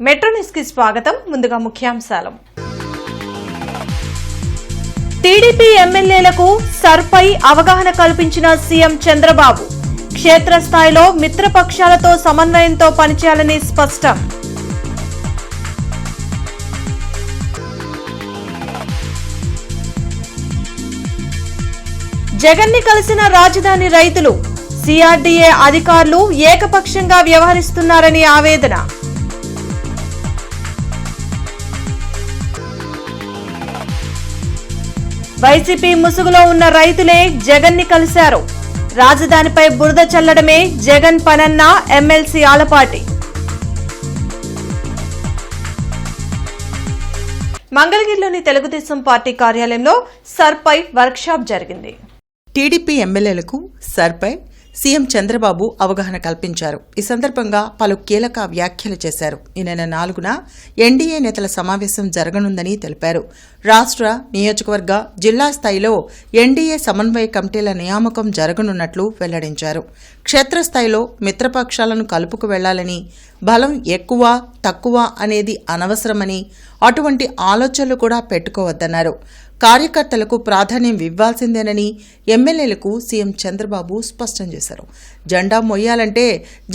Metro news కి స్వాగతం. ముందుగా ముఖ్యాంశాలు. టీడీపీ ఎమ్మెల్యేలకు సర్పై అవగాహన కల్పించిన సీఎం చంద్రబాబు. క్షేత్రస్థాయిలో మిత్రపక్షాలతో సమన్వయంతో పనిచేయాలని స్పష్టం. జగన్ ని కలిసిన రాజధాని రైతులు. సిఆర్డీఏ అధికారులు ఏకపక్షంగా వ్యవహరిస్తున్నారని ఆవేదన. వైసీపీ ముసుగులో ఉన్న రైతులే జగన్ ని కలిశారు. రాజధానిపై బురద చల్లడమే జగన్ పనన్న ఎమ్మెల్సీ ఆలపాటి. మంగళగిరిలోని తెలుగుదేశం పార్టీ కార్యాలయంలో సర్పై వర్క్షాప్ జరిగింది. టీడీపీ ఎమ్మెల్యేలకు సర్పై సీఎం చంద్రబాబు అవగాహన కల్పించారు. ఈ సందర్భంగా పలు కీలక వ్యాఖ్యలు చేశారు. ఈ నెల 4న ఎన్డీఏ నేతల సమావేశం జరగనుందని తెలిపారు. రాష్ట్ర, నియోజకవర్గ, జిల్లా స్థాయిలో ఎన్డీఏ సమన్వయ కమిటీల నియామకం జరగనున్నట్లు వెల్లడించారు. క్షేత్రస్థాయిలో మిత్రపక్షాలను కలుపుకు వెళ్లాలని, బలం ఎక్కువ తక్కువ అనేది అనవసరమని, అటువంటి ఆలోచనలు కూడా పెట్టుకోవద్దన్నారు. కార్యకర్తలకు ప్రాధాన్యం ఇవ్వాల్సిందేనని ఎమ్మెల్యేలకు సీఎం చంద్రబాబు స్పష్టం చేశారు. జెండా మొయ్యాలంటే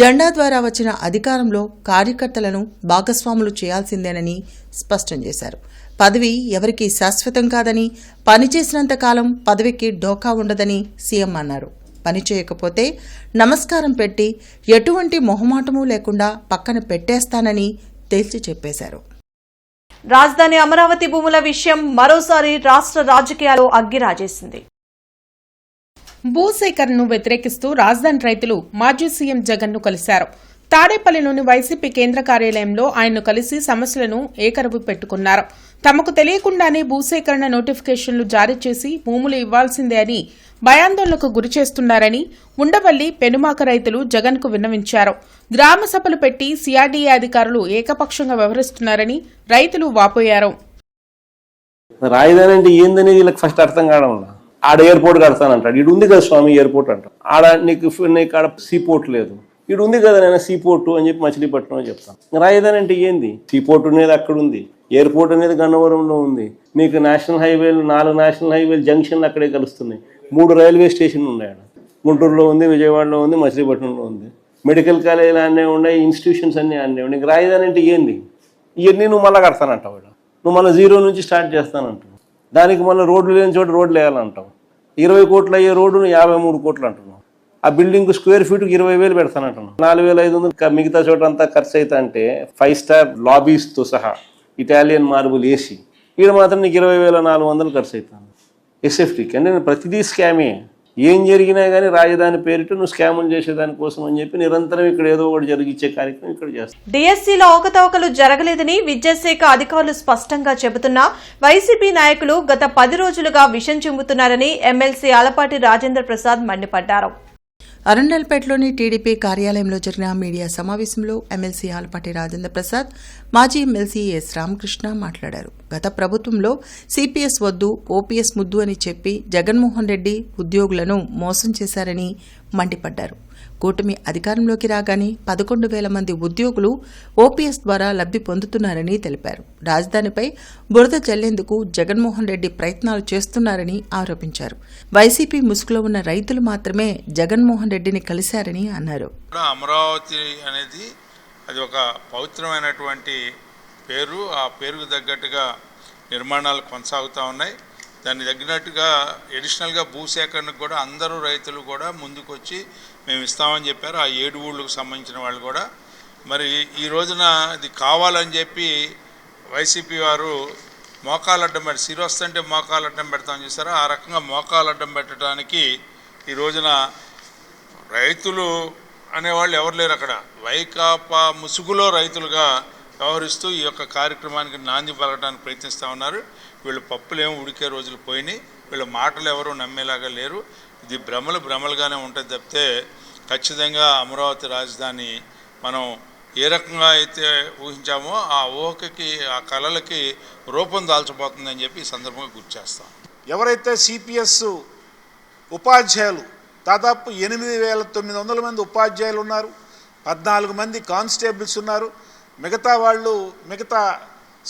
జెండా ద్వారా వచ్చిన అధికారంలో కార్యకర్తలను భాగస్వాములు చేయాల్సిందేనని స్పష్టం చేశారు. పదవి ఎవరికీ శాశ్వతం కాదని, పనిచేసినంతకాలం పదవికి డోకా ఉండదని సీఎం అన్నారు. పని చేయకపోతే నమస్కారం పెట్టి ఎటువంటి మొహమాటమూ లేకుండా పక్కన పెట్టేస్తానని తేల్చి చెప్పేశారు. రాజధాని అమరావతి భూముల విషయం మరోసారి రాష్ట్ర రాజకీయాల్లో అగ్గిరాజేసింది. భూసేకరణను వ్యతిరేకిస్తూ రాజధాని రైతులు మాజీ సీఎం జగన్ ను కలిశారు. తాడేపల్లిలోని వైసీపీ కేంద్ర కార్యాలయంలో ఆయన్ను కలిసి సమస్యలను ఏకరవు పెట్టుకున్నారు. తమకు తెలియకుండానే భూసేకరణ నోటిఫికేషన్లు జారీ చేసి భూములు ఇవ్వాల్సిందే అని భయాందోళనకు గురిచేస్తున్నారని ఉండవల్లి, పెనుమాక రైతులు జగన్ కు విన్నవించారు. గ్రామ సభలు పెట్టి సిఆర్డీఏ అధికారులు ఏకపక్షంగా వ్యవహరిస్తున్నారని రైతులు వాపోయారు. రాజధాని అంటే ఏందనేది వీళ్ళకి ఫస్ట్ అర్థం కావడం. ఆడ ఎయిర్పోర్ట్ కడతానంటాడు. ఇటు ఉంది కదా స్వామి ఎయిర్పోర్ట్ అంట. ఆడ నీకు ఆడ సీపోర్ట్ లేదు. ఇటు ఉంది కదా నేను సీపోర్టు అని చెప్పి మచిలీపట్నం అని చెప్తాను. రాజధాని అంటే ఏంది? సీపోర్ట్ అనేది అక్కడ ఉంది, ఎయిర్పోర్ట్ అనేది గన్నవరంలో ఉంది. మీకు నేషనల్ హైవేలు 4 నేషనల్ హైవేలు జంక్షన్లు అక్కడే కలుస్తున్నాయి. 3 రైల్వే స్టేషన్లు ఉన్నాయి. ఆడ గుంటూరులో ఉంది, విజయవాడలో ఉంది, మచిలీపట్నంలో ఉంది. మెడికల్ కాలేజీలు అన్నీ ఉన్నాయి, ఇన్స్టిట్యూషన్స్ అన్నీ అన్నీ ఉన్నాయి. రాజధాని అంటే ఏంది? ఇవన్నీ నువ్వు మళ్ళీ కడతానంటావు. నువ్వు మళ్ళీ 0 నుంచి స్టార్ట్ చేస్తానంటావు. దానికి మళ్ళీ రోడ్లు లేని చోట రోడ్లు వేయాలంటావు. 20 కోట్లు అయ్యే రోడ్డును 53 కోట్లు అంటున్నావు. ఆ బిల్డింగ్ స్క్వేర్ ఫీట్కి 20,000 పెడతానంటున్నావు. 4,500 మిగతా చోట అంతా ఖర్చు అవుతా అంటే 5 స్టార్ లాబీస్తో సహా ఇటాలియన్ మార్బుల్ ఏసీ. ఇక్కడ మాత్రం నీకు 20,400 ఖర్చు అవుతాను ఎస్ఎఫ్టీకి. అంటే ప్రతిదీ స్కామే. ఏం జరిగినా కానీ రాజధాని పేరిట నువ్వు స్కాములు చేసేదానికోసం అని చెప్పి నిరంతరం ఇక్కడ ఏదో ఒకటి జరిగించే కార్యక్రమం ఇక్కడ చేస్తాం. డిఎస్సీలో అవకతవకలు జరగలేదని విద్యాశాఖ అధికారులు స్పష్టంగా చెబుతున్నా వైసీపీ నాయకులు గత 10 రోజులుగా విషం చిమ్ముతున్నారని ఎమ్మెల్సీ ఆలపాటి రాజేంద్ర ప్రసాద్ మండిపడ్డారు. అరండల్పేటలోని టీడీపీ కార్యాలయంలో జరిగిన మీడియా సమావేశంలో ఎమ్మెల్సీ ఆలపాటి రాజేంద్ర ప్రసాద్, మాజీ ఎమ్మెల్సీ ఎస్ రామకృష్ణ మాట్లాడారు. గత ప్రభుత్వంలో సిపిఎస్ వద్దు, ఓపీఎస్ ముద్దు అని చెప్పి జగన్మోహన్ రెడ్డి ఉద్యోగులను మోసం చేశారని మండిపడ్డారు. కూటమి అధికారంలోకి రాగానే 11,000 మంది ఉద్యోగులు ఓపీఎస్ ద్వారా లబ్ధి పొందుతున్నారని తెలిపారు. రాజధానిపై బురద చల్లేందుకు జగన్మోహన్ రెడ్డి ప్రయత్నాలు చేస్తున్నారని ఆరోపించారు. వైసీపీ ముసుగులో ఉన్న రైతులు మాత్రమే జగన్మోహన్ రెడ్డిని కలిశారని అన్నారు. అమరావతి అనేది అది ఒక పవిత్రమైనటువంటి పేరు. ఆ పేరుకు తగ్గట్టుగా నిర్మాణాలు కొనసాగుతూ ఉన్నాయి. దాన్ని తగ్గినట్టుగా ఎడిషనల్గా భూసేకరణకు కూడా అందరూ రైతులు కూడా ముందుకు వచ్చి మేము ఇస్తామని చెప్పారు. ఆ 7 ఊళ్ళకు సంబంధించిన వాళ్ళు కూడా. మరి ఈ రోజున ఇది కావాలని చెప్పి వైసీపీ వారు మోకాలడ్డం పెట్టి సిరొస్తుంటే మోకాలడ్డం పెడతామని చేశారు. ఆ రకంగా మోకాలడ్డం పెట్టడానికి ఈ రోజున రైతులు అనేవాళ్ళు ఎవరు లేరు అక్కడ. వైకాపా ముసుగులో రైతులుగా వ్యవహరిస్తూ ఈ యొక్క కార్యక్రమానికి నాంది పలకడానికి ప్రయత్నిస్తూ ఉన్నారు. వీళ్ళు పప్పులేమో ఉడికే రోజులు పోయినాయి. వీళ్ళ మాటలు ఎవరు నమ్మేలాగా లేరు. ఇది భ్రమలుగానే ఉంటుంది తప్పితే ఖచ్చితంగా అమరావతి రాజధాని మనం ఏ రకంగా అయితే ఊహించామో ఆ ఊహకి, ఆ కళలకి రూపం దాల్చబోతుందని చెప్పి ఈ సందర్భంగా గుర్తు చేస్తాం. ఎవరైతే సిపిఎస్ ఉపాధ్యాయులు దాదాపు 8,900 మంది ఉపాధ్యాయులు ఉన్నారు, 14 మంది కానిస్టేబుల్స్ ఉన్నారు, మిగతా వాళ్ళు మిగతా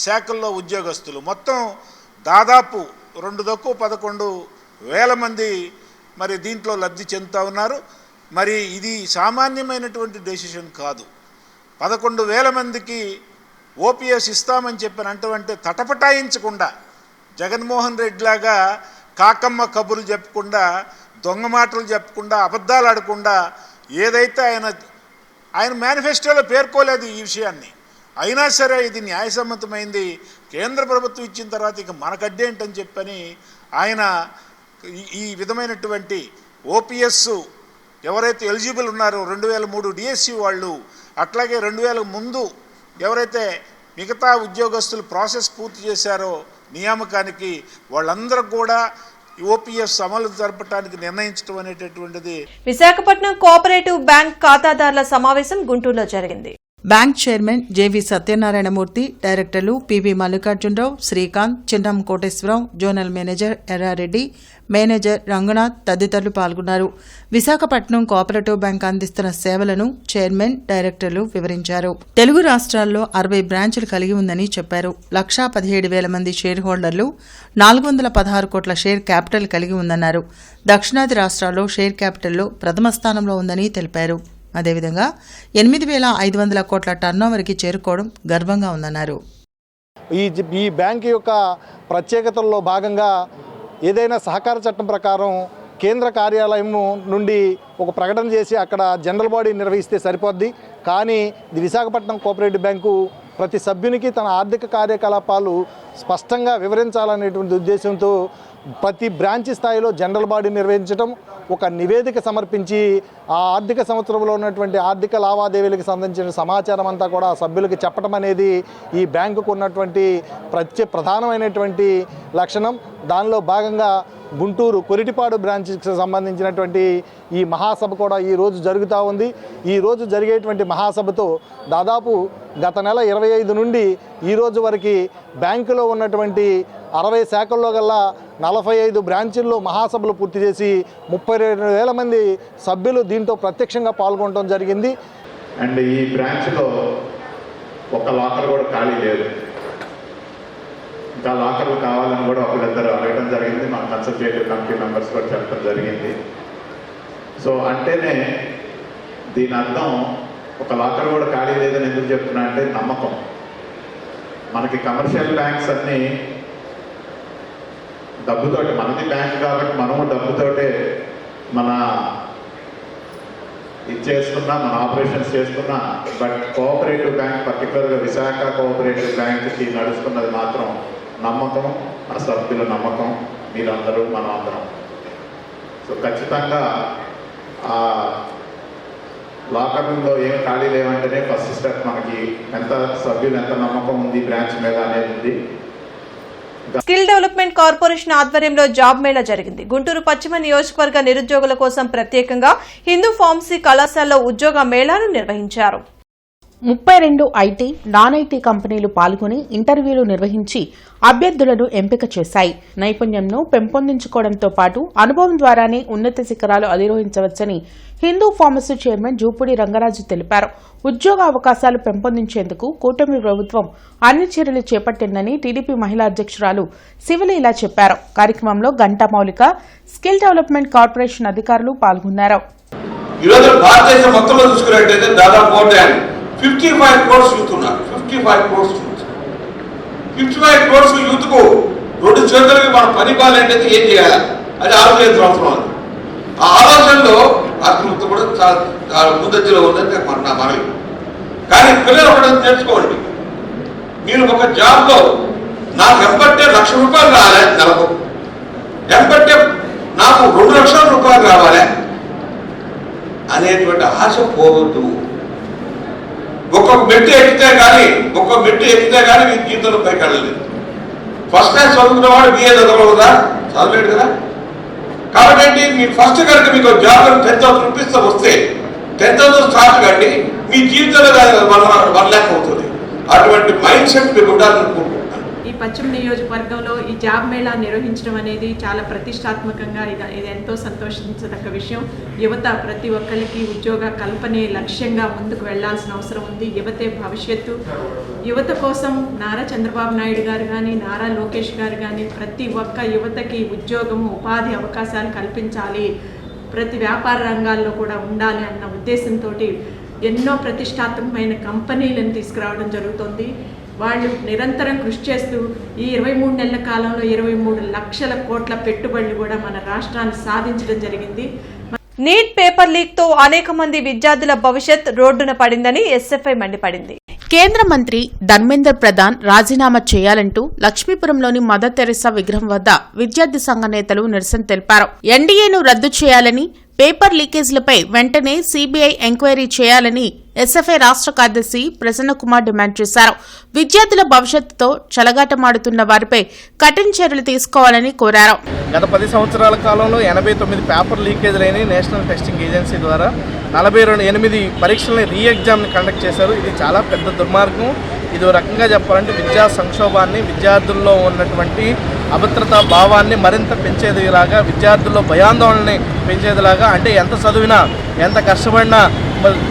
శాఖల్లో ఉద్యోగస్తులు మొత్తం దాదాపు 2,11,000 మంది మరి దీంట్లో లబ్ధి చెందుతూ ఉన్నారు. మరి ఇది సామాన్యమైనటువంటి డెసిషన్ కాదు. 11,000 మందికి ఓపీఎస్ ఇస్తామని చెప్పినంటే తటపటాయించకుండా జగన్మోహన్ రెడ్డి లాగా కాకమ్మ కబుర్లు చెప్పకుండా, దొంగ మాటలు చెప్పకుండా, అబద్ధాలు ఆడకుండా ఏదైతే ఆయన మేనిఫెస్టోలో పేర్కోలేదు ఈ విషయాన్ని, అయినా సరే ఇది న్యాయసమ్మతమైంది, కేంద్ర ప్రభుత్వం ఇచ్చిన తర్వాత ఇక మనకడ్డేంటని చెప్పని ఆయన ఈ విధమైనటువంటి ఓపీఎస్ ఎవరైతే ఎలిజిబుల్ ఉన్నారో 2003 డిఎస్సి వాళ్ళు, అట్లాగే 2000 ముందు ఎవరైతే మిగతా ఉద్యోగస్తులు ప్రాసెస్ పూర్తి చేశారో నియామకానికి, వాళ్ళందరూ కూడా ఓపీఎస్ అమలు జరపడానికి నిర్ణయించడం అనేటటువంటిది. విశాఖపట్నం కోఆపరేటివ్ బ్యాంక్ ఖాతాదారుల సమావేశం గుంటూరులో జరిగింది. బ్యాంక్ చైర్మన్ జేవీ సత్యనారాయణమూర్తి, డైరెక్టర్లు PV Mallikarjunarao, Srikanth, Chinnam Koteswararao, zonal manager Errareddy, manager Ranganath తదితరులు పాల్గొన్నారు. విశాఖపట్నం కోఆపరేటివ్ బ్యాంక్ అందిస్తున్న సేవలను చైర్మన్, డైరెక్టర్లు వివరించారు. తెలుగు రాష్ట్రాల్లో 60 బ్రాంచులు కలిగి ఉందని చెప్పారు. 1,17,000 మంది షేర్ హోల్డర్లు, 416 కోట్ల షేర్ క్యాపిటల్ కలిగి ఉందన్నారు. దక్షిణాది రాష్ట్రాల్లో షేర్ క్యాపిటల్లో ప్రథమ స్థానంలో ఉందని తెలిపారు. అదేవిధంగా 8,500 కోట్ల టర్నోవర్కి చేరుకోవడం గర్వంగా ఉందన్నారు. ఈ బ్యాంకు యొక్క ప్రత్యేకతల్లో భాగంగా ఏదైనా సహకార చట్టం ప్రకారం కేంద్ర కార్యాలయం నుండి ఒక ప్రకటన చేసి అక్కడ జనరల్ బాడీ నిర్వహిస్తే సరిపోద్ది. కానీ ఇది విశాఖపట్నం కోఆపరేటివ్ బ్యాంకు ప్రతి సభ్యునికి తన ఆర్థిక కార్యకలాపాలు స్పష్టంగా వివరించాలనేటువంటి ఉద్దేశంతో ప్రతి బ్రాంచ్ స్థాయిలో జనరల్ బాడీ నిర్వహించడం, ఒక నివేదిక సమర్పించి ఆ ఆర్థిక సంవత్సరంలో ఉన్నటువంటి ఆర్థిక లావాదేవీలకు సంబంధించిన సమాచారం అంతా కూడా సభ్యులకు చెప్పడం అనేది ఈ బ్యాంకుకు ఉన్నటువంటి ప్రధానమైనటువంటి లక్షణం. దానిలో భాగంగా గుంటూరు కొరిటిపాడు బ్రాంచ్కి సంబంధించినటువంటి ఈ మహాసభ కూడా ఈరోజు జరుగుతూ ఉంది. ఈరోజు జరిగేటువంటి మహాసభతో దాదాపు గత నెల 25 నుండి ఈరోజు వరకు బ్యాంకులో ఉన్నటువంటి 60 శాఖల్లో గల్లా 45 బ్రాంచీల్లో మహాసభలు పూర్తి చేసి 32,000 మంది సభ్యులు దీంతో ప్రత్యక్షంగా పాల్గొనడం జరిగింది. అండ్ ఈ బ్రాంచ్లో ఒక లాకర్ కూడా ఖాళీ లేదు. ఇంకా లాకర్లు కావాలని కూడా ఒకరిద్దరు అడగడం జరిగింది. మా కన్సల్టేటివ్ కమిటీ మెంబర్స్ కూడా చెప్పడం జరిగింది. సో అంటేనే దీని అర్థం ఒక లాకర్ కూడా ఖాళీ లేదని ఎందుకు చెప్తున్నా అంటే నమ్మకం. మనకి కమర్షియల్ బ్యాంక్స్ అన్నీ డబ్బుతోటి, మనది బ్యాంక్ కాబట్టి మనము డబ్బుతోటే మన ఇది చేస్తున్నా, మన ఆపరేషన్స్ చేస్తున్నా. బట్ కోఆపరేటివ్ బ్యాంక్, పర్టికులర్గా విశాఖ కోఆపరేటివ్ బ్యాంక్కి నడుస్తున్నది మాత్రం నమ్మకం, ఆ సభ్యుల నమ్మకం, మీరందరూ మనం అందరం. సో ఖచ్చితంగా ఆ లాకర్ రూమ్లో ఏం ఖాళీ లేవంటేనే ఫస్ట్ స్టెప్ మనకి ఎంత సభ్యులు ఎంత నమ్మకం ఉంది బ్రాంచ్ మీద అనేది ఉంది. స్కిల్ డెవలప్మెంట్ కార్పొరేషన్ ఆధ్వర్యంలో జాబ్ మేళా జరిగింది. గుంటూరు పశ్చిమ నియోజకవర్గ నిరుద్యోగుల కోసం ప్రత్యేకంగా హిందూ ఫార్మసీ కళాశాలలో ఉద్యోగ మేళాను నిర్వహించారు. 32 ఐటీ, నాన్ ఐటీ కంపెనీలు పాల్గొని ఇంటర్వ్యూలు నిర్వహించి అభ్యర్థులను ఎంపిక చేశాయి. నైపుణ్యంను పెంపొందించుకోవడంతో పాటు అనుభవం ద్వారానే ఉన్నత శిఖరాలు అధిరోహించవచ్చని హిందూ ఫార్మసీ చైర్మన్ జూపూడి రంగరాజు తెలిపారు. ఉద్యోగ అవకాశాలు పెంపొందించేందుకు కూటమి ప్రభుత్వం అన్ని చర్యలు చేపట్టిందని టీడీపీ మహిళా అధ్యక్షురాలు శివలి ఇలా చెప్పారు. కార్యక్రమంలో గంటా మౌలిక, స్కిల్ డెవలప్మెంట్ కార్పొరేషన్ అధికారులు పాల్గొన్నారు. 55 crores యూత్ ఉన్నారు. 55 crores యూత్కు 2 చేతులకి మన పని బాగాలంటే ఏం చేయాలి అది ఆలోచించిన అవసరం ఉంది. ఆ ఆలోచనలో రాష్ట్ర ప్రభుత్వం కూడా చాలా ముందంజలో ఉందని నా మనవి. కానీ పిల్లలు ఒకటి నేర్చుకోండి, మీరు ఒక జాబ్లో నాకు ఎంబట్టే ₹1,00,000 రావాలి, నెలకు ఎంబట్టే నాకు ₹2,00,000 రావాలి అనేటువంటి ఆశ పోవద్దు. ఒక్కొక్క మెట్టు ఎక్కితే కానీ మీ జీవితంలో పైకి వెళ్ళలేదు. ఫస్ట్ క్లాస్ చదువుకున్నవాడు బిఏ చదవకూడదా? చదవలేడు కదా. కాబట్టి ఏంటి, మీరు ఫస్ట్ కనుక మీకు జాబ్ 10,000 రూపీస్ వస్తే 10,000 స్టార్ట్ కండి, మీ జీవితంలో 1 lakh అవుతుంది. అటువంటి మైండ్ సెట్ మీకు ఉండాలనుకుంటున్నాను. ఈ పశ్చిమ నియోజకవర్గంలో ఈ జాబ్ మేళా నిర్వహించడం అనేది చాలా ప్రతిష్టాత్మకంగా ఇది ఎంతో సంతోషించదగ్గ విషయం. యువత ప్రతి ఒక్కరికి ఉద్యోగ కల్పనే లక్ష్యంగా ముందుకు వెళ్లాల్సిన అవసరం ఉంది. యువతే భవిష్యత్తు. యువత కోసం నారా చంద్రబాబు నాయుడు గారు కానీ, నారా లోకేష్ గారు కానీ ప్రతి ఒక్క యువతకి ఉద్యోగము, ఉపాధి అవకాశాలు కల్పించాలి, ప్రతి వ్యాపార రంగాల్లో కూడా ఉండాలి అన్న ఉద్దేశంతో ఎన్నో ప్రతిష్టాత్మకమైన కంపెనీలను తీసుకురావడం జరుగుతుంది. వాళ్ళు నిరంతరం కృషి చేస్తూ ఈ 23 నెలల కాలంలో 23 లక్షల కోట్ల పెట్టుబడులు కూడా మన రాష్ట్రాన్ని సాధించడం జరిగింది. నీట్ పేపర్ లీక్ తో అనేక మంది విద్యార్థుల భవిష్యత్ రోడ్డున పడిందని ఎస్ఎఫ్ఐ మండిపడింది. కేంద్ర మంత్రి ధర్మేంద్ర ప్రధాన్ రాజీనామా చేయాలంటూ లక్ష్మీపురంలోని మదర్ తెరెసా విగ్రహం వద్ద విద్యార్థి సంఘ నేతలు నిరసన తెలిపారు. ఎన్డీఏను రద్దు చేయాలని, పేపర్ లీకేజీలపై వెంటనే సీబీఐ ఎంక్వైరీ చేయాలని ఎస్ఎఫ్ఐ రాష్ట్ర కార్యదర్శి ప్రసన్న కుమార్ డిమాండ్ చేశారు. విద్యార్థుల భవిష్యత్తుతో చెలగాటమాడుతున్న వారిపై కఠిన చర్యలు తీసుకోవాలని కోరారు. గత 10 సంవత్సరాల కాలంలో 89 పేపర్ లీకేజీలైన నేషనల్ టెస్టింగ్ ఏజెన్సీ ద్వారా 48 పరీక్షలని రీ ఎగ్జామ్ని కండక్ట్ చేశారు. ఇది చాలా పెద్ద దుర్మార్గం. ఇది ఒక రకంగా చెప్పాలంటే విద్యా సంక్షోభాన్ని, విద్యార్థుల్లో ఉన్నటువంటి అభద్రతా భావాన్ని మరింత పెంచేదిలాగా, విద్యార్థుల్లో భయాందోళనని పెంచేదిలాగా, అంటే ఎంత చదివినా ఎంత కష్టపడినా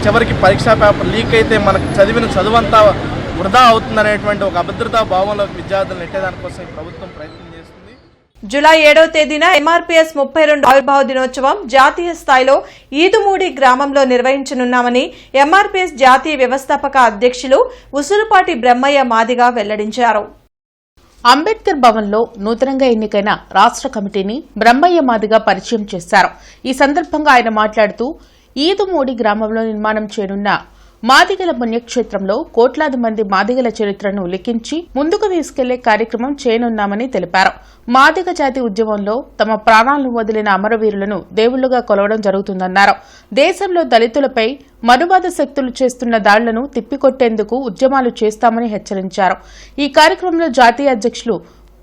చివరికి పరీక్షా పేపర్ లీక్ అయితే మనకు చదివిన చదువంతా వృధా అవుతుందనేటువంటి ఒక అభద్రతా భావంలో విద్యార్థులు నెట్టేదానికోసం ఈ ప్రభుత్వం ప్రయత్నం చేస్తుంది. జూలై 7వ తేదీన ఎంఆర్పీఎస్ 32 ఆవిర్భావ దినోత్సవం జాతీయ స్థాయిలో ఈదుమూడి గ్రామంలో నిర్వహించనున్నామని ఎంఆర్పీఎస్ జాతీయ వ్యవస్థాపక అధ్యక్షులు ఉసురుపాటి బ్రహ్మయ్య మాదిగ వెల్లడించారు. అంబేద్కర్ భవన్లో నూతనంగా ఎన్నికైన రాష్ట్ర కమిటీని బ్రహ్మయ్య మాదిగ పరిచయం చేశారు. ఈ సందర్భంగా ఆయన మాట్లాడుతూ ఈదుమూడి గ్రామంలో నిర్మాణం చేయనున్న మాదిగల పుణ్యక్షేత్రంలో కోట్లాది మంది మాదిగల చరిత్రను లిఖించి ముందుకు తీసుకెళ్లే కార్యక్రమం చేయనున్నామని తెలిపారు. మాదిగ జాతి ఉద్యమంలో తమ ప్రాణాలను వదిలిన అమరవీరులను దేవుళ్లుగా కొలవడం జరుగుతుందన్నారు. దేశంలో దళితులపై మనువాద శక్తులు చేస్తున్న దాడులను తిప్పికొట్టేందుకు ఉద్యమాలు చేస్తామని హెచ్చరించారు. ఈ కార్యక్రమంలో జాతీయ అధ్యక్షులు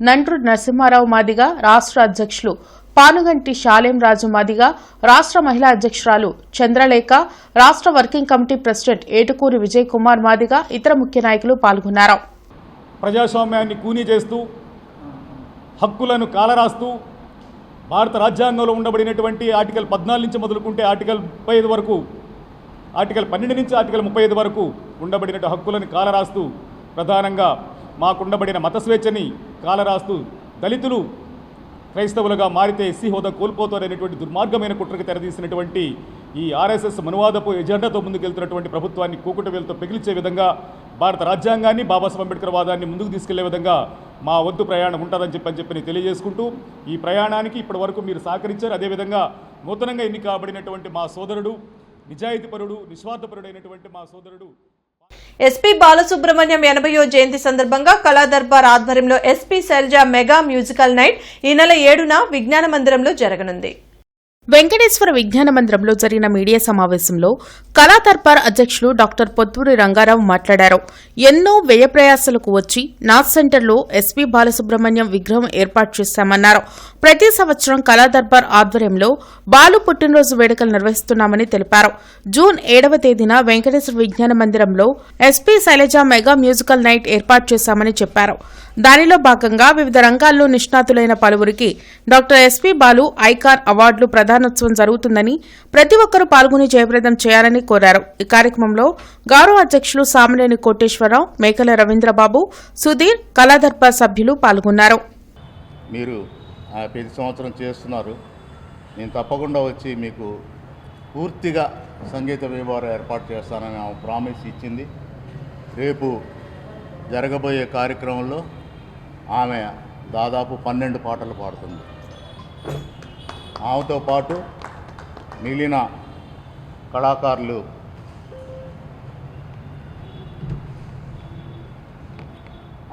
నండ్రు నరసింహారావు మాదిగ, రాష్ట్ర అధ్యక్షులు పానుగంటి శాలేం రాజు మాదిగ, రాష్ట్ర మహిళా అధ్యక్షురాలు చంద్రలేఖ, రాష్ట్ర working committee president Etukuri Vijay Kumar Madiga, ఇతర ముఖ్య నాయకులు పాల్గొన్నారు. ప్రజాస్వామ్యాన్ని కూనీ చేస్తూ, హక్కులను కాలరాస్తూ, భారత రాజ్యాంగంలో ఉండబడినటువంటి ఆర్టికల్ 14 నుంచి మొదలుకుంటే ఆర్టికల్ 35 వరకు, ఆర్టికల్ 12 నుంచి ఆర్టికల్ 35 వరకు ఉండబడిన హక్కులను కాలరాస్తూ, ప్రధానంగా మాకుండబడిన మత స్వేచ్ఛని కాలరాస్తూ, దళితులు క్రైస్తవులుగా మారితే ఎస్సీ హోదా కోల్పోతారనేటువంటి దుర్మార్గమైన కుట్రకి తెరదీసినటువంటి ఈ ఆర్ఎస్ఎస్ మనువాదపు ఎజెండాతో ముందుకెళ్తున్నటువంటి ప్రభుత్వాన్ని కూకుట వేలుతో పెగిలించే విధంగా, భారత రాజ్యాంగాన్ని, బాబాసాహెబ్ అంబేద్కర్ వాదాన్ని ముందుకు తీసుకెళ్లే విధంగా మా వంతు ప్రయాణం ఉంటుందని చెప్పని తెలియజేసుకుంటూ, ఈ ప్రయాణానికి ఇప్పటి వరకు మీరు సహకరించారు. అదేవిధంగా నూతనంగా ఎన్నిక కాబడినటువంటి మా సోదరుడు, నిజాయితీపరుడు, నిస్వార్థపరుడైనటువంటి మా సోదరుడు ఎస్పీ బాలసుబ్రహ్మణ్యం 80వ జయంతి సందర్భంగా కళాదర్బార్ ఆధ్వర్యంలో SP Sailaja mega musical night ఈ నెల 7న విజ్ఞాన మందిరంలో జరగనుంది. వెంకటేశ్వర విజ్ఞాన మందిరంలో జరిగిన మీడియా సమావేశంలో కళాదర్బార్ అధ్యక్షులు డాక్టర్ పొత్తూరి రంగారావు మాట్లాడారు. ఎన్నో వ్యయ ప్రయాసాలకు వచ్చి నాథ్ సెంటర్లో ఎస్పీ బాలసుబ్రహ్మణ్యం విగ్రహం ఏర్పాటు చేశామన్నారు. ప్రతి సంవత్సరం కళాదర్బార్ ఆధ్వర్యంలో బాలు పుట్టినరోజు వేడుకలు నిర్వహిస్తున్నామని తెలిపారు. జూన్ 7వ తేదీన వెంకటేశ్వర విజ్ఞాన మందిరంలో SP Sailaja mega musical night ఏర్పాటు చేశామని చెప్పారు. దానిలో భాగంగా వివిధ రంగాల్లో నిష్ణాతులైన పలువురికి డాక్టర్ ఎస్పీ బాలు ఐకార్ అవార్డులు ప్రదానోత్సవం జరుగుతుందని, ప్రతి ఒక్కరూ పాల్గొని జయప్రదం చేయాలని కోరారు. ఈ కార్యక్రమంలో గౌరవ అధ్యక్షులు సామినేని కోటేశ్వరరావు, మేకల రవీంద్రబాబు, సుధీర్, కళాదర్బార్ సభ్యులు పాల్గొన్నారు. మీరు ప్రతి సంవత్సరం చేస్తున్నారు. నేను తప్పకుండా వచ్చి మీకు పూర్తిగా సంగీత విభాగం ఏర్పాటు చేస్తానని ఆమె ప్రామిస్ ఇచ్చింది. రేపు జరగబోయే కార్యక్రమంలో ఆమె దాదాపు 12 పాటలు పాడుతుంది. ఆమెతో పాటు మిగిలిన కళాకారులు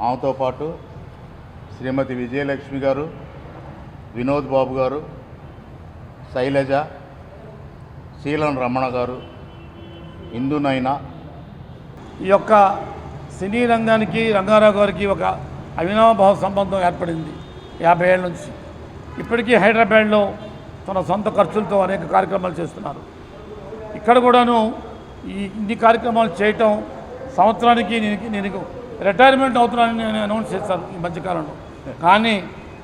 ఆమెతో పాటు శ్రీమతి విజయలక్ష్మి గారు, వినోద్ బాబు గారు, శైలజ, శీలన్ రమణ గారు, ఇందునైనా, ఈ యొక్క సినీ రంగానికి రంగారావు గారికి ఒక అవినాభావ సంబంధం ఏర్పడింది 50 ఏళ్ళ నుంచి. ఇప్పటికీ హైదరాబాద్లో తన సొంత ఖర్చులతో అనేక కార్యక్రమాలు చేస్తున్నారు. ఇక్కడ కూడాను ఇన్ని కార్యక్రమాలు చేయటం, సంవత్సరానికి నేను రిటైర్మెంట్ అవుతున్నానని నేను అనౌన్స్ చేస్తాను ఈ మధ్యకాలంలో. కానీ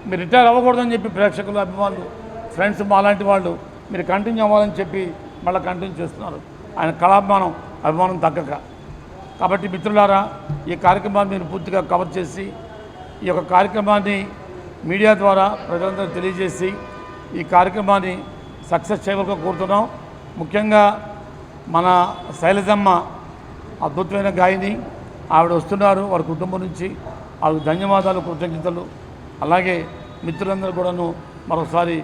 మీరు రిటైర్ అవ్వకూడదని చెప్పి ప్రేక్షకులు, అభిమానులు, ఫ్రెండ్స్ మాలాంటి వాళ్ళు మీరు కంటిన్యూ అవ్వాలని చెప్పి మళ్ళీ కంటిన్యూ చేస్తున్నారు. ఆయన అభిమానం తగ్గక. కాబట్టి మిత్రులారా, ఈ కార్యక్రమాన్ని మీరు పూర్తిగా కవర్ చేసి ఈ యొక్క కార్యక్రమాన్ని మీడియా ద్వారా ప్రజలందరూ తెలియజేసి ఈ కార్యక్రమాన్ని సక్సెస్ చేయవలసిన కోరుతున్నాం. ముఖ్యంగా మన శైలజమ్మ అద్భుతమైన గాయని, ఆవిడ వస్తున్నారు వారి కుటుంబం నుంచి. ఆవిడ ధన్యవాదాలు, కృతజ్ఞతలు. అలాగే మిత్రులందరూ కూడాను మరోసారి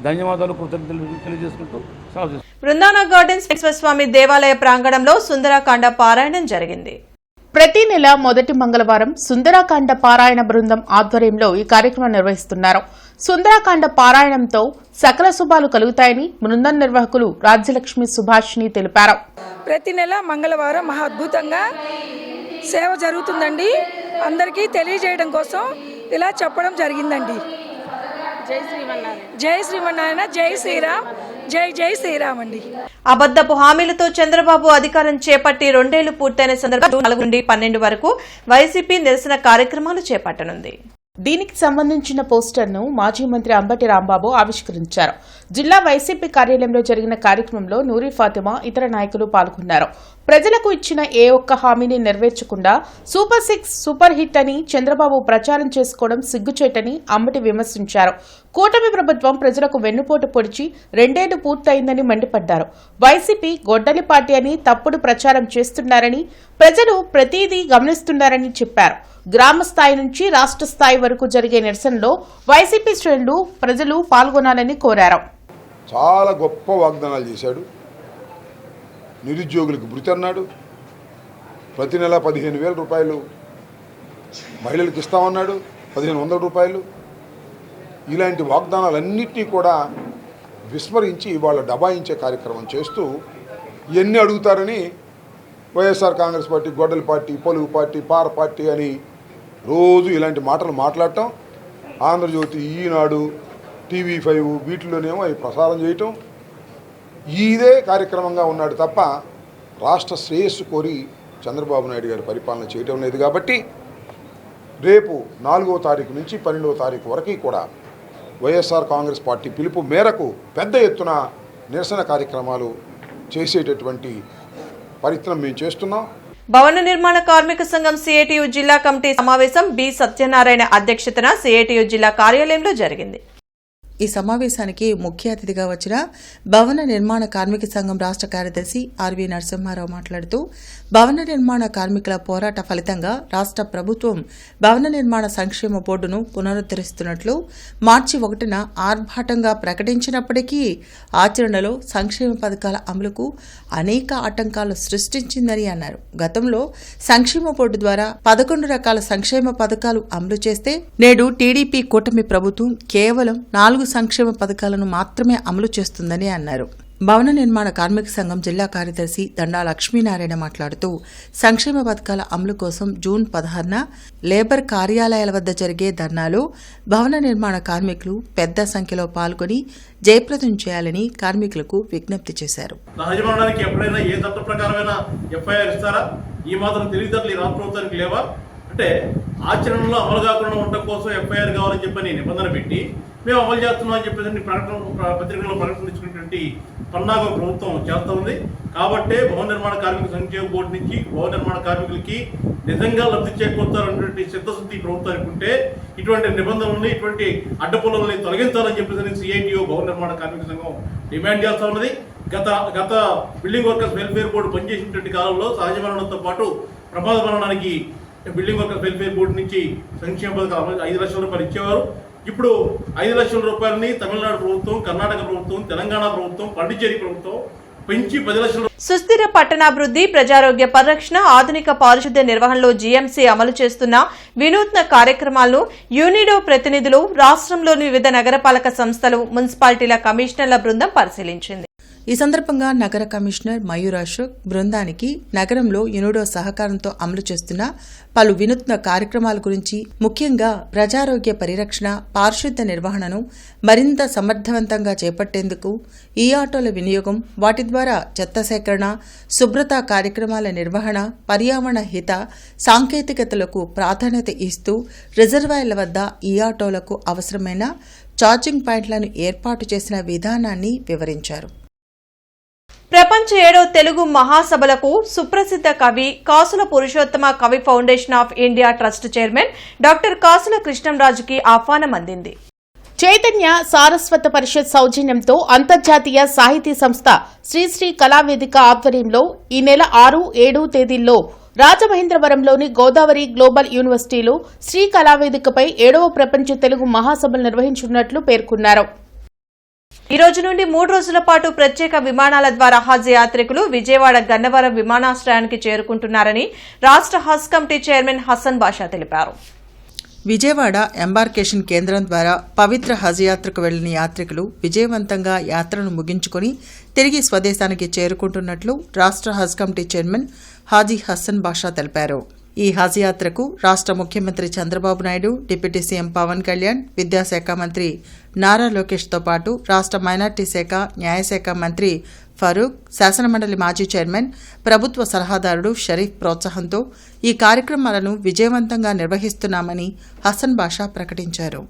ధన్యవాదాలు, కృతజ్ఞతలు తెలియజేసుకుంటూ సెలవు. బృందావన గార్డెన్స్ స్వామి దేవాలయ ప్రాంగణంలో సుందరకాండ పారాయణం జరిగింది. ప్రతి నెల మొదటి మంగళవారం సుందరకాండ పారాయణ బృందం ఆధ్వర్యంలో ఈ కార్యక్రమం నిర్వహిస్తున్నారు. సుందరకాండ పారాయణంతో సకల శుభాలు కలుగుతాయని బృందం నిర్వాహకులు రాజ్యలక్ష్మి సుభాషిణి తెలిపారు. ప్రతి నెల మంగళవారం మహా అద్భుతంగా సేవ జరుగుతుందండి. అందరికీ తెలియజేయడం కోసం ఇలా చెప్పడం జరిగిందండి. జై శ్రీమన్నారాయణ, జై శ్రీమన్నారాయణ, జై శ్రీరామ్, జై జై శ్రీరామ్ అండి. అబద్దపు హామీలతో చంద్రబాబు అధికారం చేపట్టి 2 ఏళ్లు పూర్తయిన సందర్భంగా 4 నుండి 12 వరకు వైసీపీ నిరసన కార్యక్రమాలు చేపట్టనుంది. దీనికి సంబంధించిన పోస్టర్ను మాజీ మంత్రి అంబటి రాంబాబు ఆవిష్కరించారు. జిల్లా వైసీపీ కార్యాలయంలో జరిగిన కార్యక్రమంలో నూరి ఫాతిమా, ఇతర నాయకులు పాల్గొన్నారు. ప్రజలకు ఇచ్చిన ఏ ఒక్క హామీని నెరవేర్చకుండా సూపర్ 6, సూపర్ హిట్ అని చంద్రబాబు ప్రచారం చేసుకోవడం సిగ్గుచేటని అంబటి విమర్శించారు. కూటమి ప్రభుత్వం ప్రజలకు వెన్నుపోటు పొడిచి 2 ఏళ్లు పూర్తయిందని మండిపడ్డారు. వైసీపీ గొడ్డలి పార్టీ అని తప్పుడు ప్రచారం చేస్తున్నారని, ప్రజలు ప్రతిదీ గమనిస్తున్నారని చెప్పారు. గ్రామ స్థాయి నుంచి రాష్ట్ర స్థాయి వరకు జరిగే నిరసనలో వైసీపీ శ్రేణులు, ప్రజలు పాల్గొనాలని కోరారు. చాలా గొప్ప వాగ్దానాలు చేశాడు. నిరుద్యోగులకు భృతి అన్నాడు. ప్రతి నెల 15,000 రూపాయలు మహిళలకు ఇస్తామన్నాడు, 1,500 రూపాయలు. ఇలాంటి వాగ్దానాలన్నింటినీ కూడా విస్మరించి ఇవాళ దబాయించే కార్యక్రమం చేస్తూ ఇవన్నీ అడుగుతారని వైఎస్ఆర్ కాంగ్రెస్ పార్టీ, గొడ్డలి పార్టీ, పొలుగు పార్టీ, పార పార్టీ అని రోజు ఇలాంటి మాటలు మాట్లాడటం, ఆంధ్రజ్యోతి, ఈనాడు, TV5 వీటిలోనేమో అవి ప్రసారం చేయటం, ఇదే కార్యక్రమంగా ఉన్నాడు తప్ప రాష్ట్ర శ్రేయస్సు కోరి చంద్రబాబు నాయుడు గారి పరిపాలన చేయటం లేదు. కాబట్టి రేపు 4వ తారీఖు నుంచి 12వ తారీఖు వరకు కూడా వైఎస్ఆర్ కాంగ్రెస్ పార్టీ పిలుపు మేరకు పెద్ద ఎత్తున నిరసన కార్యక్రమాలు చేసేటటువంటి ప్రయత్నం మేము చేస్తున్నాం. భవన నిర్మాణ కార్మిక సంఘం సిఐటియు జిల్లా కమిటీ సమావేశం బి సత్యనారాయణ అధ్యక్షతన సిఐటియు జిల్లా కార్యాలయంలో జరిగింది. ఈ సమావేశానికి ముఖ్య అతిథిగా వచ్చిన భవన నిర్మాణ కార్మిక సంఘం రాష్ట్ర కార్యదర్శి ఆర్వి నరసింహారావు మాట్లాడుతూ, భవన నిర్మాణ కార్మికుల పోరాట ఫలితంగా రాష్ట్ర ప్రభుత్వం భవన నిర్మాణ సంక్షేమ బోర్డును పునరుద్దరిస్తున్నట్లు మార్చి 1న ఆర్భాటంగా ప్రకటించినప్పటికీ ఆచరణలో సంక్షేమ పథకాల అమలుకు అనేక ఆటంకాలు సృష్టించిందని అన్నారు. గతంలో సంక్షేమ బోర్డు ద్వారా 11 రకాల సంక్షేమ పథకాలు అమలు చేస్తే నేడు టీడీపీ కూటమి ప్రభుత్వం కేవలం 4 సంక్షేమ పథకాలను మాత్రమే అమలు చేస్తుందని అన్నారు. భవన నిర్మాణ కార్మిక సంఘం జిల్లా కార్యదర్శి దండా లక్ష్మీనారాయణ మాట్లాడుతూ, సంక్షేమ పథకాల అమలు కోసం జూన్ 16న లేబర్ కార్యాలయాల వద్ద జరిగే ధర్నాలో భవన నిర్మాణ కార్మికులు పెద్ద సంఖ్యలో పాల్గొని జయప్రదం చేయాలని కార్మికులకు విజ్ఞప్తి చేశారు. ఎప్పుడైనా ఏ చట్ట ప్రకారమైన ఎఫ్ఐఆర్ ఇస్తారా? ఈ మాత్రం తెలివితేటలు ఈ రాష్ట్ర ప్రభుత్వానికి లేవా? అంటే ఆచరణలో అమలు కాకుండా ఉండటం కోసం ఎఫ్ఐఆర్ కావాలని చెప్పని నిబంధన పెట్టి మేము అమలు చేస్తున్నాం అని చెప్పేసి పత్రికల్లో ప్రకటన ఇచ్చినటువంటి పన్నాగం ప్రభుత్వం చేస్తూ ఉంది. కాబట్టే భవన నిర్మాణ కార్మిక సంక్షేమ బోర్డు నుంచి భవన నిర్మాణ కార్మికులకి నిజంగా లబ్ధి చేకూర్చాలన్నటువంటి చిత్తశుద్ధి ప్రభుత్వానికి ఉంటే ఇటువంటి నిబంధనల్ని, ఇటువంటి అడ్డపుల్లల్ని తొలగించాలని చెప్పేసి సిఐటియు భవన నిర్మాణ కార్మిక సంఘం డిమాండ్ చేస్తూ ఉన్నది. గత బిల్డింగ్ వర్కర్స్ వెల్ఫేర్ బోర్డు పనిచేసినటువంటి కాలంలో సహజ మరణంతో పాటు ప్రమాద మరణానికి బిల్డింగ్ వర్కర్స్ వెల్ఫేర్ బోర్డు నుంచి సంక్షేమ పథకాలు 5 లక్షల రూపాయలు ఇచ్చేవారు. ఇప్పుడు 5 లక్షల రూపాయలని తమిళనాడు ప్రభుత్వం, కర్ణాటక ప్రభుత్వం, తెలంగాణ ప్రభుత్వం, పాండిచేరి ప్రభుత్వం పెంచి 10 లక్షల. సుస్థిర పట్టణాభివృద్ధి, ప్రజారోగ్య పరిరక్షణ, ఆధునిక పారిశుద్ధ్య నిర్వహణలో జీఎంసీ అమలు చేస్తున్న వినూత్న కార్యక్రమాలను యూనిడో ప్రతినిధులు, రాష్ట్రంలోని వివిధ నగరపాలక సంస్థలు, మున్సిపాలిటీల కమిషనర్ల బృందం పరిశీలించింది. ఈ సందర్భంగా నగర కమిషనర్ మయూర్ అశోక్ బృందానికి నగరంలో యునోడో సహకారంతో అమలు చేస్తున్న పలు వినూత్న కార్యక్రమాల గురించి, ముఖ్యంగా ప్రజారోగ్య పరిరక్షణ, పారిశుద్ధ్య నిర్వహణను మరింత సమర్థవంతంగా చేపట్టేందుకు ఈ ఆటోల వినియోగం, వాటి ద్వారా చెత్త సేకరణ, శుభ్రతా కార్యక్రమాల నిర్వహణ, పర్యావరణ హిత సాంకేతికతలకు ప్రాధాన్యత ఇస్తూ రిజర్వాయర్ల వద్ద ఈ ఆటోలకు అవసరమైన ఛార్జింగ్ పాయింట్లను ఏర్పాటు చేసిన విధానాన్ని వివరించారు. ప్రపంచ 7వ తెలుగు మహాసభలకు సుప్రసిద్ధ కవి కాసుల పురుషోత్తమ కవి foundation of India trust chairman doctor కాసుల కృష్ణంరాజుకి ఆహ్వానం అందింది. చైతన్య సారస్వత పరిషత్ సౌజన్యంతో అంతర్జాతీయ సాహితీ సంస్థ శ్రీశ్రీ కళావేదిక ఆధ్వర్యంలో ఈ నెల 6, 7 తేదీల్లో రాజమహేంద్రవరంలోని గోదావరి గ్లోబల్ యూనివర్సిటీలో శ్రీ కళావేదికపై 7వ ప్రపంచ తెలుగు మహాసభలు నిర్వహించనున్నట్లు పేర్కొన్నారు. ఈ రోజు నుండి 3 రోజుల పాటు ప్రత్యేక విమానాల ద్వారా హజ్ యాత్రికులు విజయవాడ గన్నవరం విమానాశ్రయానికి చేరుకుంటున్నారని రాష్ట్ర హజ్ కమిటీ చైర్మన్ హసన్ బాషా తెలిపారు. విజయవాడ ఎంబార్కేషన్ కేంద్రం ద్వారా పవిత్ర హజ్ యాత్రకు వెళ్లిన యాత్రికులు విజయవంతంగా యాత్రను ముగించుకుని తిరిగి స్వదేశానికి చేరుకుంటున్నట్లు రాష్ట్ర హజ్ కమిటీ చైర్మన్ హాజీ హసన్ బాషా తెలిపారు. ఈ హజ్ యాత్రకు రాష్ట్ర ముఖ్యమంత్రి చంద్రబాబు నాయుడు, డిప్యూటీ సీఎం పవన్ కళ్యాణ్, విద్యాశాఖ మంత్రి నారా లోకేష్తో పాటు రాష్ట్ర మైనార్టీ శాఖ, న్యాయశాఖ మంత్రి ఫరూక్, శాసనమండలి మాజీ చైర్మన్, ప్రభుత్వ సలహాదారుడు షరీఫ్ ప్రోత్సాహంతో ఈ కార్యక్రమాలను విజయవంతంగా నిర్వహిస్తున్నామని హసన్ బాషా ప్రకటించారు.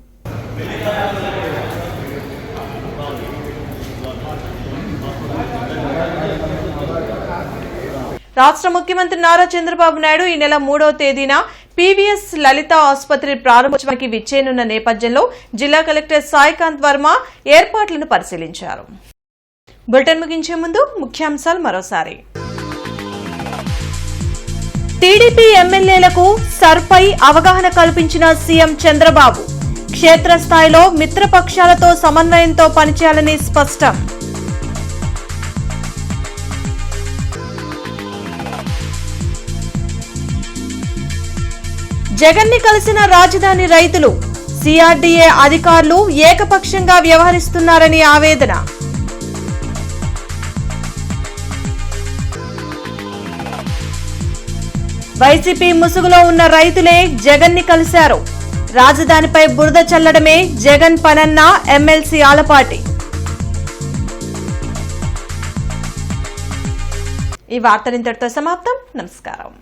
రాష్ట్ర ముఖ్యమంత్రి నారా చంద్రబాబు నాయుడు ఈ నెల 3వ తేదీన పీవీఎస్ లలిత ఆసుపత్రి ప్రారంభోత్సవానికి విచ్చేయనున్న నేపథ్యంలో జిల్లా కలెక్టర్ సాయికాంత్ వర్మ ఏర్పాట్లను పరిశీలించారు. బులెటిన్ ముగించే ముందు ముఖ్యాంశాలు మరోసారి. టీడీపీ ఎమ్మెల్యేలకు సర్పై అవగాహన కల్పించిన సీఎం చంద్రబాబు. క్షేత్రస్థాయిలో మిత్రపక్షాలతో సమన్వయంతో పనిచేయాలని స్పష్టం. జగన్ని కలిసిన రాజధాని రైతులు. సిఆర్డీఏ అధికారులు ఏకపక్షంగా వ్యవహరిస్తున్నారని ఆవేదన. వైసీపీ ముసుగులో ఉన్న రైతులే జగన్ని కలిశారు. రాజధానిపై బురద చల్లడమే జగన్ పనన్న ఎమ్మెల్సీ ఆలపాటి. ఈ వార్తలింతటితో సమాప్తం. నమస్కారం.